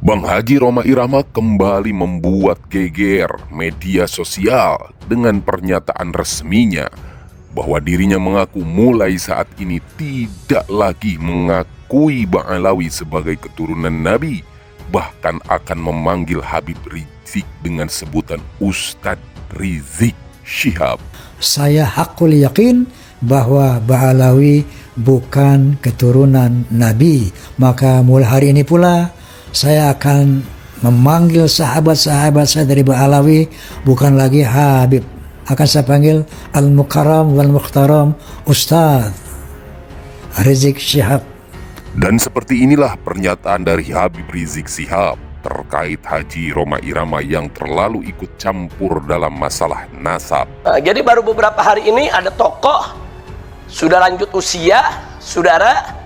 Bang Haji Rhoma Irama kembali membuat geger media sosial dengan pernyataan resminya bahwa dirinya mengaku mulai saat ini tidak lagi mengakui Bang Alawi sebagai keturunan Nabi, bahkan akan memanggil Habib Rizik dengan sebutan Ustadz Rizik Syihab. Saya hakul yakin bahwa Bang Alawi bukan keturunan Nabi, maka mulai hari ini pula saya akan memanggil sahabat-sahabat saya dari Bang Alawi bukan lagi Habib, akan saya panggil Al-Mukarram wal-Mukhtaram Ustadz Rizik Syihab. Dan seperti inilah pernyataan dari Habib Rizik Syihab terkait Haji Rhoma Irama yang terlalu ikut campur dalam masalah nasab. Jadi baru beberapa hari ini ada tokoh sudah lanjut usia, saudara,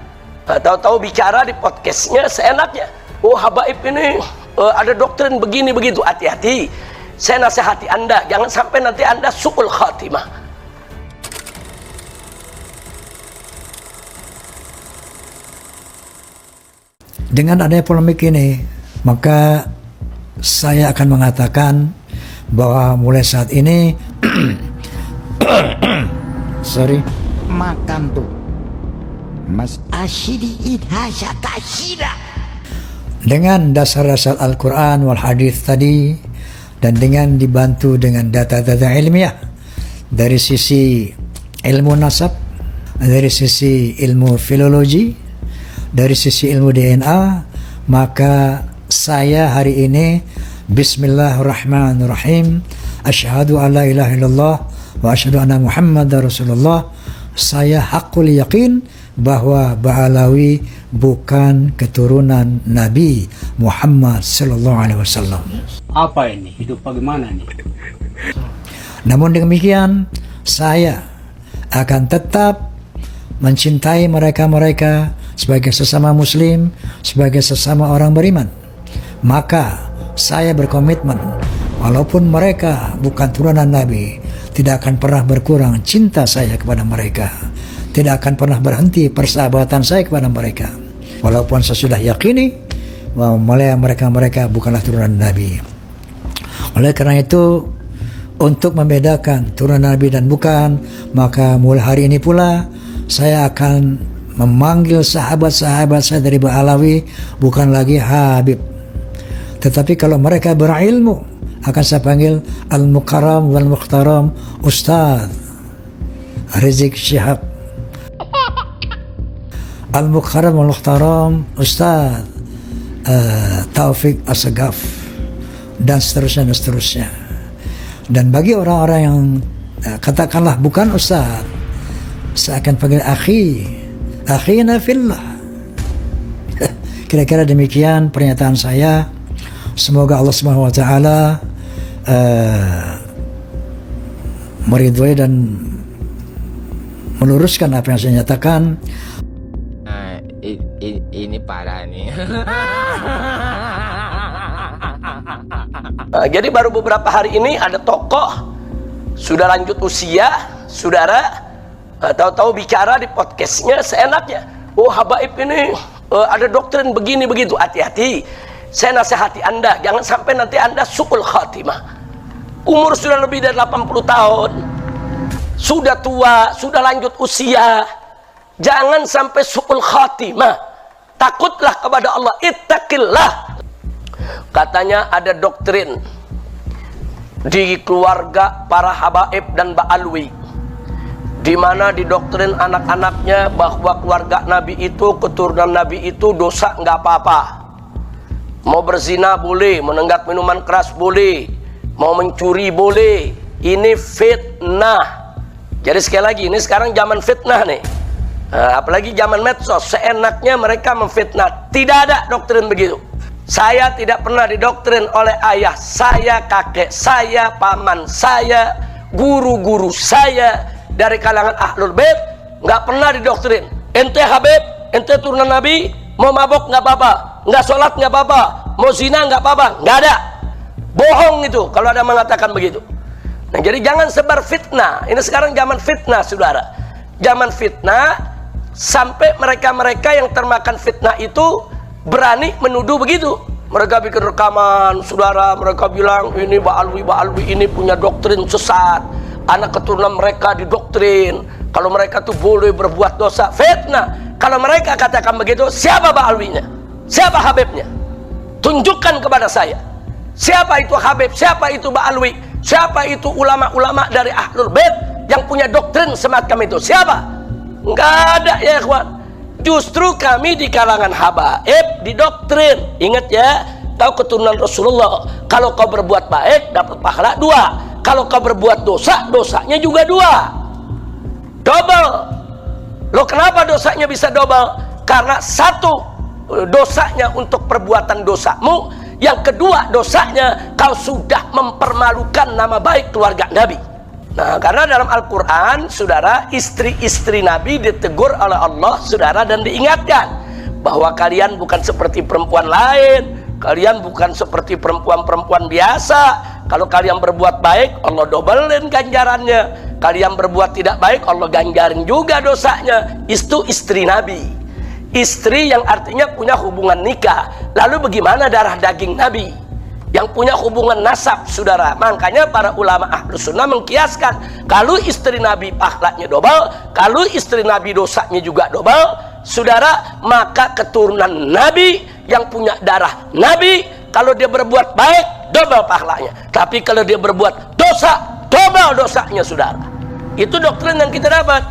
tahu-tahu bicara di podcastnya seenaknya. Oh, habaib ini ada doktrin begini begitu. Hati-hati, saya nasihati Anda, jangan sampai nanti Anda su'ul khatimah. Dengan adanya polemik ini, maka saya akan mengatakan bahwa mulai saat ini makan tuh Mas Asyidi idhasya tasyira dengan dasar-dasar Al-Quran wal Hadis tadi, dan dengan dibantu dengan data-data ilmiah dari sisi ilmu nasab, dari sisi ilmu filologi, dari sisi ilmu DNA, maka saya hari ini Bismillahirrahmanirrahim, asyhadu an la ilaha illallah wa asyhadu anna Muhammadar Rasulullah. Saya hakul yakin bahwa Bang Alawi bukan keturunan Nabi Muhammad sallallahu alaihi wasallam. Apa ini? Hidup bagaimana nih? Namun demikian, saya akan tetap mencintai mereka-mereka sebagai sesama muslim, sebagai sesama orang beriman. Maka saya berkomitmen, walaupun mereka bukan turunan Nabi, tidak akan pernah berkurang cinta saya kepada mereka. Tidak akan pernah berhenti persahabatan saya kepada mereka. Walaupun saya sudah yakini bahwa mereka bukanlah turunan Nabi. Oleh karena itu, untuk membedakan turunan Nabi dan bukan, maka mulai hari ini pula saya akan memanggil sahabat-sahabat saya dari Bang Alawi bukan lagi Habib. Tetapi kalau mereka berilmu, akan saya panggil Al-Mukarram wal-Mukhtaram Ustadz Rizik Syihab. Al-Mukarram wal-Mukhtaram Ustadz Taufik Assegaf, dan seterusnya. Dan bagi orang-orang yang katakanlah bukan Ustadz, saya akan panggil akhina fillah. Kira-kira demikian pernyataan saya. Semoga Allah Subhanahu wa taala meridhoi dan meluruskan apa yang saya nyatakan. Ini parah nih. Jadi baru beberapa hari ini ada tokoh sudah lanjut usia, saudara, tahu-tahu bicara di podcastnya seenaknya. Oh, habaib ini ada doktrin begini begitu. Hati-hati, saya nasihati Anda, jangan sampai nanti Anda su'ul khatimah. Umur sudah lebih dari 80 tahun, sudah tua, sudah lanjut usia, jangan sampai su'ul khatimah. Takutlah kepada Allah, ittaqillah. Katanya ada doktrin di keluarga para habaib dan Bang Alawi, di mana didoktrin anak-anaknya bahwa keluarga Nabi itu, keturunan Nabi itu dosa nggak apa-apa. Mau berzina boleh, menenggak minuman keras boleh, mau mencuri boleh. Ini fitnah. Jadi sekali lagi, ini sekarang zaman fitnah nih. Apalagi zaman medsos, seenaknya mereka memfitnah. Tidak ada doktrin begitu. Saya tidak pernah didoktrin oleh ayah saya, kakek saya, paman saya, guru-guru saya dari kalangan ahlul bait. Nggak pernah didoktrin. Ente Habib, ente turunan Nabi, mau mabok nggak apa-apa, nggak sholat nggak apa-apa, mau zina nggak apa-apa, nggak ada. Bohong itu kalau ada mengatakan begitu. Nah, jadi jangan sebar fitnah. Ini sekarang zaman fitnah, saudara. Zaman fitnah. Sampai mereka-mereka yang termakan fitnah itu berani menuduh begitu. Mereka bikin rekaman, saudara. Mereka bilang ini Ba'alwi ini punya doktrin sesat. Anak keturunan mereka didoktrin kalau mereka tuh boleh berbuat dosa. Fitnah. Kalau mereka katakan begitu, siapa Ba'alwinya? Siapa Habibnya? Tunjukkan kepada saya. Siapa itu Habib? Siapa itu Ba'alwi? Siapa itu ulama-ulama dari Ahlul Bait yang punya doktrin semacam itu? Siapa? Enggak ada ya ikhwan. Justru kami di kalangan habaib didoktrin. Ingat ya, kau keturunan Rasulullah. Kalau kau berbuat baik dapat pahala 2. Kalau kau berbuat dosa, dosanya juga 2. Double. Loh kenapa dosanya bisa double? Karena 1 dosanya untuk perbuatan dosamu, yang kedua dosanya kau sudah mempermalukan nama baik keluarga Nabi. Nah, karena dalam Al-Quran, saudara, istri-istri Nabi ditegur oleh Allah, saudara, dan diingatkan bahwa kalian bukan seperti perempuan lain, kalian bukan seperti perempuan-perempuan biasa. Kalau kalian berbuat baik, Allah dobelin ganjarannya. Kalian berbuat tidak baik, Allah ganjarin juga dosanya. Itu istri Nabi. Istri yang artinya punya hubungan nikah. Lalu bagaimana darah daging Nabi yang punya hubungan nasab, saudara? Makanya para ulama Ahlus Sunnah mengkiaskan, kalau istri Nabi pahalanya double, kalau istri Nabi dosanya juga double, saudara, maka keturunan Nabi yang punya darah Nabi, kalau dia berbuat baik double pahalanya, tapi kalau dia berbuat dosa double dosanya, saudara. Itu doktrin yang kita dapat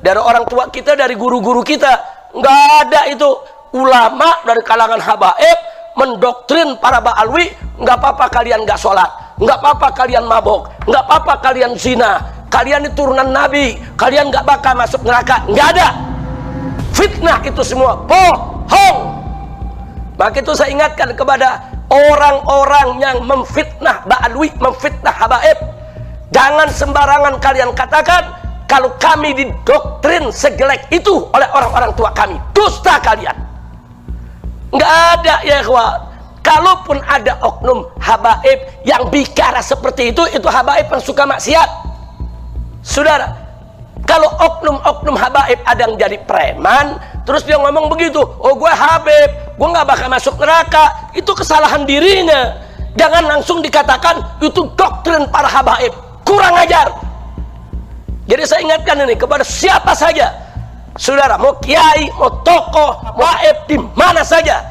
dari orang tua kita, dari guru-guru kita. Nggak ada itu ulama dari kalangan habaib mendoktrin para Ba'alwi, nggak apa-apa kalian nggak sholat, nggak apa-apa kalian mabok, nggak apa-apa kalian zina, kalian itu turunan Nabi, kalian nggak bakal masuk neraka. Nggak ada. Fitnah itu semua bohong. Maka itu saya ingatkan kepada orang-orang yang memfitnah Ba'alwi, memfitnah habaib, jangan sembarangan kalian katakan kalau kami didoktrin sejelek itu oleh orang-orang tua kami. Dusta kalian. Nggak ada ya ikhwan. Kalaupun ada oknum habaib yang bicara seperti itu habaib yang suka maksiat, saudara. Kalau oknum-oknum habaib ada yang jadi preman, terus dia ngomong begitu, oh gue habib, gue nggak bakal masuk neraka, itu kesalahan dirinya. Jangan langsung dikatakan itu doktrin para habaib. Kurang ajar. Jadi saya ingatkan ini kepada siapa saja, saudara, mau kiai, mau tokoh, mau habaib, di mana saja,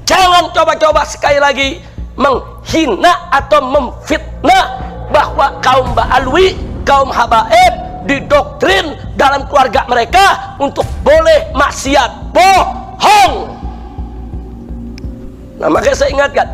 jangan coba-coba sekali lagi menghina atau memfitnah bahwa kaum Ba'alwi, kaum habaib didoktrin dalam keluarga mereka untuk boleh maksiat. Bohong. Nah, makanya saya ingatkan,